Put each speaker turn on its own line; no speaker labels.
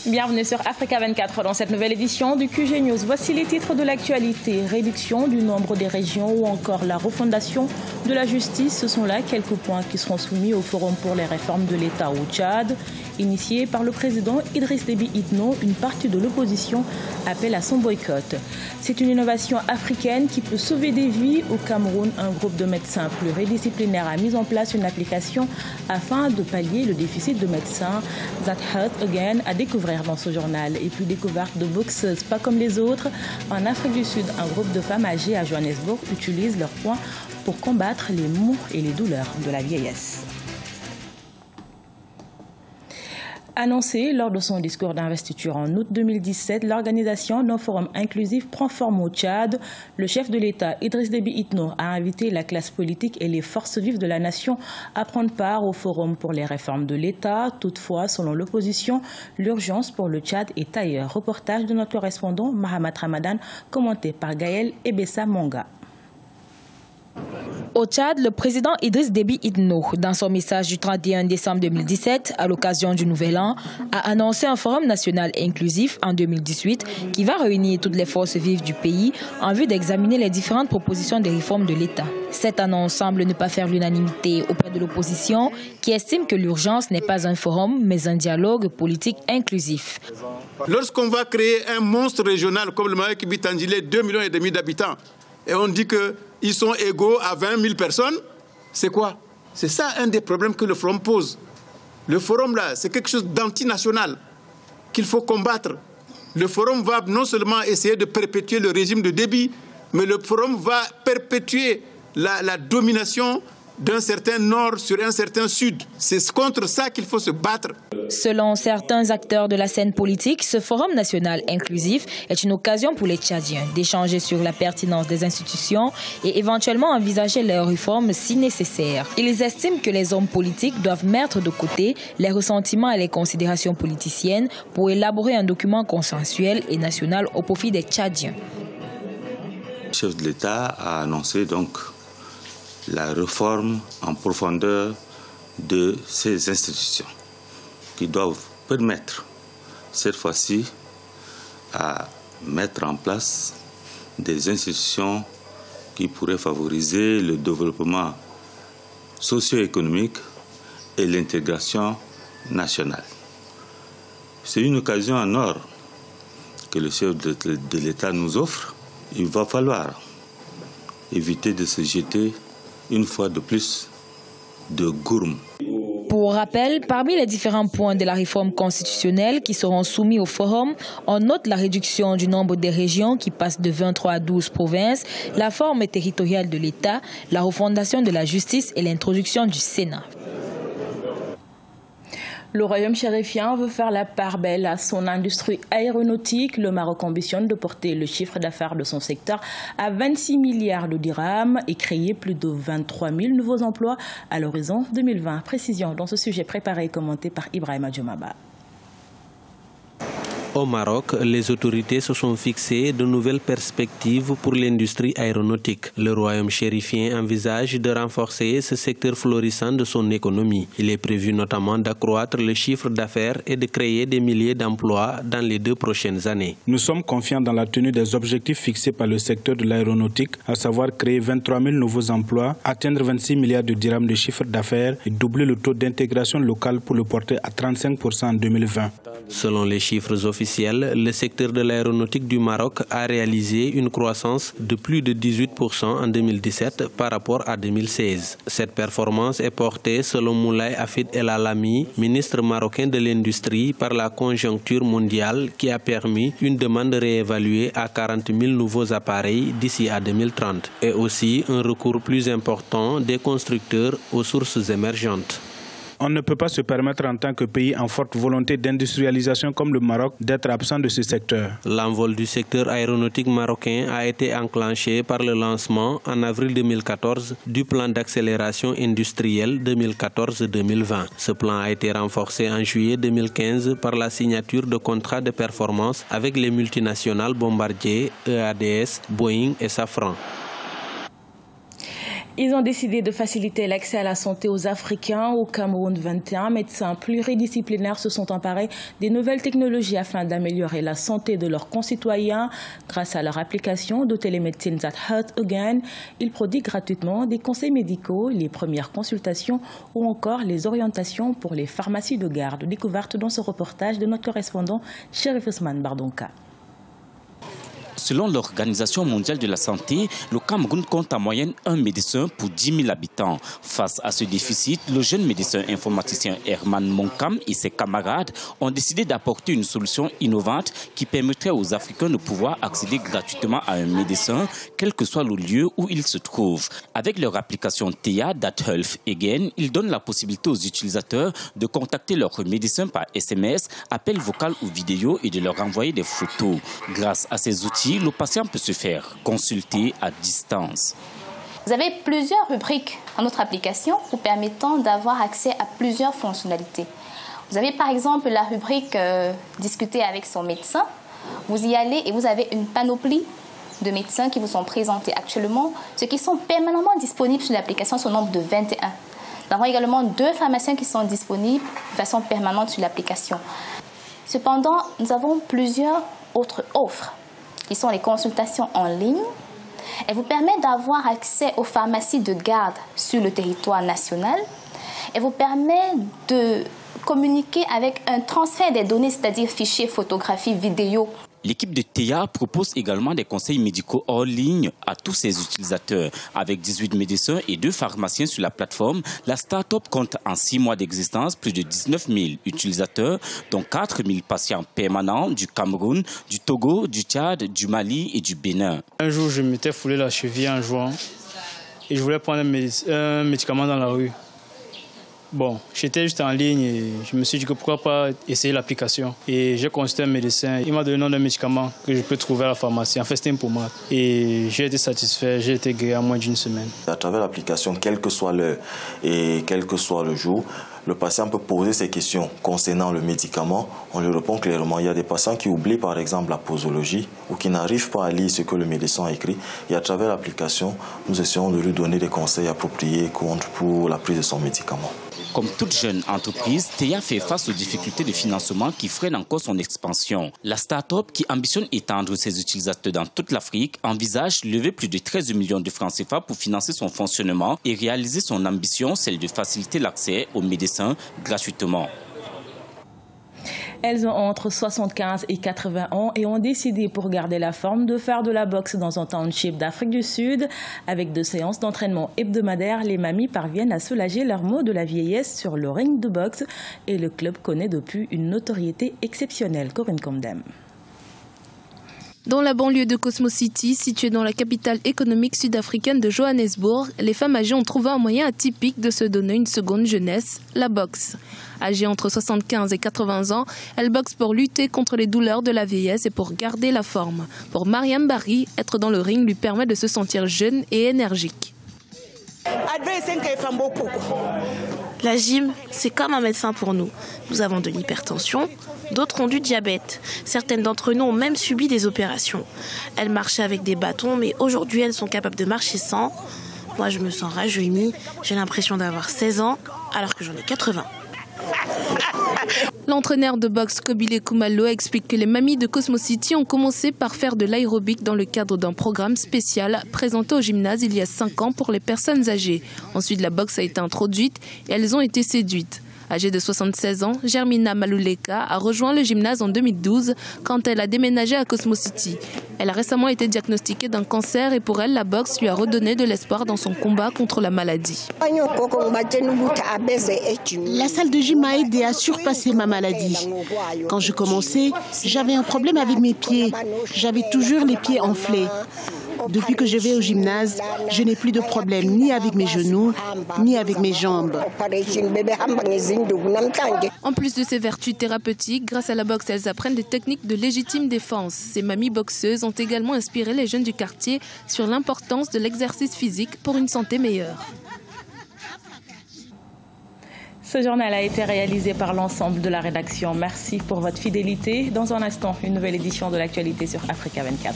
Bienvenue sur Africa 24 dans cette nouvelle édition du QG News. Voici les titres de l'actualité. Réduction du nombre des régions ou encore la refondation de la justice. Ce sont là quelques points qui seront soumis au Forum pour les réformes de l'État au Tchad. Initié par le président Idriss Déby Itno, une partie de l'opposition appelle à son boycott. C'est une innovation africaine qui peut sauver des vies. Au Cameroun, un groupe de médecins pluridisciplinaires a mis en place une application afin de pallier le déficit de médecins. That Health Again à découvrir dans ce journal. Et puis découverte de boxeuses pas comme les autres. En Afrique du Sud, un groupe de femmes âgées à Johannesburg utilise leurs poings pour combattre les maux et les douleurs de la vieillesse. Annoncé lors de son discours d'investiture en août 2017, l'organisation d'un forum inclusif prend forme au Tchad. Le chef de l'État, Idriss Déby Itno, a invité la classe politique et les forces vives de la nation à prendre part au forum pour les réformes de l'État. Toutefois, selon l'opposition, l'urgence pour le Tchad est ailleurs. Reportage de notre correspondant Mahamat Ramadan, commenté par Gaël Ebessa Monga.
Au Tchad, le président Idriss Déby Itno, dans son message du 31 décembre 2017, à l'occasion du Nouvel An, a annoncé un forum national inclusif en 2018 qui va réunir toutes les forces vives du pays en vue d'examiner les différentes propositions des réformes de l'État. Cette annonce semble ne pas faire l'unanimité auprès de l'opposition qui estime que l'urgence n'est pas un forum mais un dialogue politique inclusif.
Lorsqu'on va créer un monstre régional comme le Maroc Bitangilé, 2,5 millions d'habitants, et on dit qu'ils sont égaux à 20 000 personnes, c'est quoi? C'est ça un des problèmes que le forum pose. Le forum, là, c'est quelque chose d'antinational qu'il faut combattre. Le forum va non seulement essayer de perpétuer le régime de Déby, mais le forum va perpétuer la domination d'un certain nord sur un certain sud. C'est contre ça qu'il faut se battre.
Selon certains acteurs de la scène politique, ce forum national inclusif est une occasion pour les Tchadiens d'échanger sur la pertinence des institutions et éventuellement envisager leurs réformes si nécessaire. Ils estiment que les hommes politiques doivent mettre de côté les ressentiments et les considérations politiciennes pour élaborer un document consensuel et national au profit des Tchadiens.
Le chef de l'État a annoncé donc la réforme en profondeur de ces institutions qui doivent permettre cette fois-ci à mettre en place des institutions qui pourraient favoriser le développement socio-économique et l'intégration nationale. C'est une occasion en or que le chef de l'État nous offre. Il va falloir éviter de se jeter une fois de plus de gourme.
Pour rappel, parmi les différents points de la réforme constitutionnelle qui seront soumis au forum, on note la réduction du nombre des régions qui passe de 23 à 12 provinces, la forme territoriale de l'État, la refondation de la justice et l'introduction du Sénat.
Le royaume chérifien veut faire la part belle à son industrie aéronautique. Le Maroc ambitionne de porter le chiffre d'affaires de son secteur à 26 milliards de dirhams et créer plus de 23 000 nouveaux emplois à l'horizon 2020. Précision dans ce sujet préparé et commenté par Ibrahima Djoumaba.
Au Maroc, les autorités se sont fixées de nouvelles perspectives pour l'industrie aéronautique. Le royaume chérifien envisage de renforcer ce secteur florissant de son économie. Il est prévu notamment d'accroître le chiffre d'affaires et de créer des milliers d'emplois dans les 2 prochaines années.
Nous sommes confiants dans la tenue des objectifs fixés par le secteur de l'aéronautique, à savoir créer 23 000 nouveaux emplois, atteindre 26 milliards de dirhams de chiffre d'affaires et doubler le taux d'intégration locale pour le porter à 35% en 2020.
Selon les chiffres officiels, le secteur de l'aéronautique du Maroc a réalisé une croissance de plus de 18% en 2017 par rapport à 2016. Cette performance est portée, selon Moulay Hafid El Alami, ministre marocain de l'Industrie, par la conjoncture mondiale qui a permis une demande réévaluée à 40 000 nouveaux appareils d'ici à 2030 et aussi un recours plus important des constructeurs aux sources émergentes.
On ne peut pas se permettre en tant que pays en forte volonté d'industrialisation comme le Maroc d'être absent de ce secteur.
L'envol du secteur aéronautique marocain a été enclenché par le lancement en avril 2014 du plan d'accélération industrielle 2014-2020. Ce plan a été renforcé en juillet 2015 par la signature de contrats de performance avec les multinationales Bombardier, EADS, Boeing et Safran.
Ils ont décidé de faciliter l'accès à la santé aux Africains. Au Cameroun, 21 médecins pluridisciplinaires se sont emparés des nouvelles technologies afin d'améliorer la santé de leurs concitoyens. Grâce à leur application de télémédecine That Health Again, ils prodiguent gratuitement des conseils médicaux, les premières consultations ou encore les orientations pour les pharmacies de garde. Découverte dans ce reportage de notre correspondant Chérif Ousmane Bardonka.
Selon l'Organisation mondiale de la santé, le Cameroun compte en moyenne un médecin pour 10 000 habitants. Face à ce déficit, le jeune médecin informaticien Herman Monkam et ses camarades ont décidé d'apporter une solution innovante qui permettrait aux Africains de pouvoir accéder gratuitement à un médecin, quel que soit le lieu où il se trouve. Avec leur application TEA, That Health Again, ils donnent la possibilité aux utilisateurs de contacter leur médecin par SMS, appel vocal ou vidéo et de leur envoyer des photos. Grâce à ces outils, le patient peut se faire consulter à distance.
Vous avez plusieurs rubriques dans notre application vous permettant d'avoir accès à plusieurs fonctionnalités. Vous avez par exemple la rubrique discuter avec son médecin. Vous y allez et vous avez une panoplie de médecins qui vous sont présentés actuellement, ceux qui sont permanemment disponibles sur l'application sont au nombre de 21. Nous avons également 2 pharmaciens qui sont disponibles de façon permanente sur l'application. Cependant, nous avons plusieurs autres offres, qui sont les consultations en ligne. Elle vous permet d'avoir accès aux pharmacies de garde sur le territoire national. Elle vous permet de communiquer avec un transfert des données, c'est-à-dire fichiers, photographies, vidéos.
L'équipe de TEA propose également des conseils médicaux hors ligne à tous ses utilisateurs. Avec 18 médecins et 2 pharmaciens sur la plateforme, la start-up compte en 6 mois d'existence plus de 19 000 utilisateurs, dont 4 000 patients permanents du Cameroun, du Togo, du Tchad, du Mali et du Bénin.
Un jour, je m'étais foulé la cheville en jouant et je voulais prendre un médicament dans la rue. Bon, j'étais juste en ligne et je me suis dit que pourquoi pas essayer l'application. Et j'ai consulté un médecin, il m'a donné le nom d'un médicament que je peux trouver à la pharmacie. En fait, c'était une pommade. Et j'ai été satisfait, j'ai été guéri en moins d'1 semaine.
À travers l'application, quel que soit l'heure et quel que soit le jour, le patient peut poser ses questions concernant le médicament. On lui répond clairement. Il y a des patients qui oublient par exemple la posologie ou qui n'arrivent pas à lire ce que le médecin a écrit. Et à travers l'application, nous essayons de lui donner des conseils appropriés pour la prise de son médicament.
Comme toute jeune entreprise, TEA fait face aux difficultés de financement qui freinent encore son expansion. La start-up, qui ambitionne étendre ses utilisateurs dans toute l'Afrique, envisage lever plus de 13 millions de francs CFA pour financer son fonctionnement et réaliser son ambition, celle de faciliter l'accès aux médecins gratuitement.
Elles ont entre 75 et 80 ans et ont décidé, pour garder la forme, de faire de la boxe dans un township d'Afrique du Sud. Avec 2 séances d'entraînement hebdomadaires, les mamies parviennent à soulager leurs maux de la vieillesse sur le ring de boxe et le club connaît depuis une notoriété exceptionnelle. Corinne Comdem.
Dans la banlieue de Cosmos City, située dans la capitale économique sud-africaine de Johannesburg, les femmes âgées ont trouvé un moyen atypique de se donner une seconde jeunesse, la boxe. Âgées entre 75 et 80 ans, elles boxent pour lutter contre les douleurs de la vieillesse et pour garder la forme. Pour Mariam Barry, être dans le ring lui permet de se sentir jeune et énergique.
La gym, c'est comme un médecin pour nous. Nous avons de l'hypertension, d'autres ont du diabète. Certaines d'entre nous ont même subi des opérations. Elles marchaient avec des bâtons, mais aujourd'hui, elles sont capables de marcher sans. Moi, je me sens rajeunie. J'ai l'impression d'avoir 16 ans, alors que j'en ai 80.
L'entraîneur de boxe Kobile Kumalo explique que les mamies de Cosmos City ont commencé par faire de l'aérobic dans le cadre d'un programme spécial présenté au gymnase il y a 5 ans pour les personnes âgées. Ensuite, la boxe a été introduite et elles ont été séduites. Âgée de 76 ans, Germina Maluleka a rejoint le gymnase en 2012 quand elle a déménagé à Cosmos City. Elle a récemment été diagnostiquée d'un cancer et pour elle, la boxe lui a redonné de l'espoir dans son combat contre la maladie.
La salle de gym m'a aidé à surpasser ma maladie. Quand je commençais, j'avais un problème avec mes pieds. J'avais toujours les pieds enflés. Depuis que je vais au gymnase, je n'ai plus de problème ni avec mes genoux, ni avec mes jambes.
En plus de ses vertus thérapeutiques, grâce à la boxe, elles apprennent des techniques de légitime défense. Ces mamies boxeuses ont également inspiré les jeunes du quartier sur l'importance de l'exercice physique pour une santé meilleure.
Ce journal a été réalisé par l'ensemble de la rédaction. Merci pour votre fidélité. Dans un instant, une nouvelle édition de l'actualité sur Africa 24.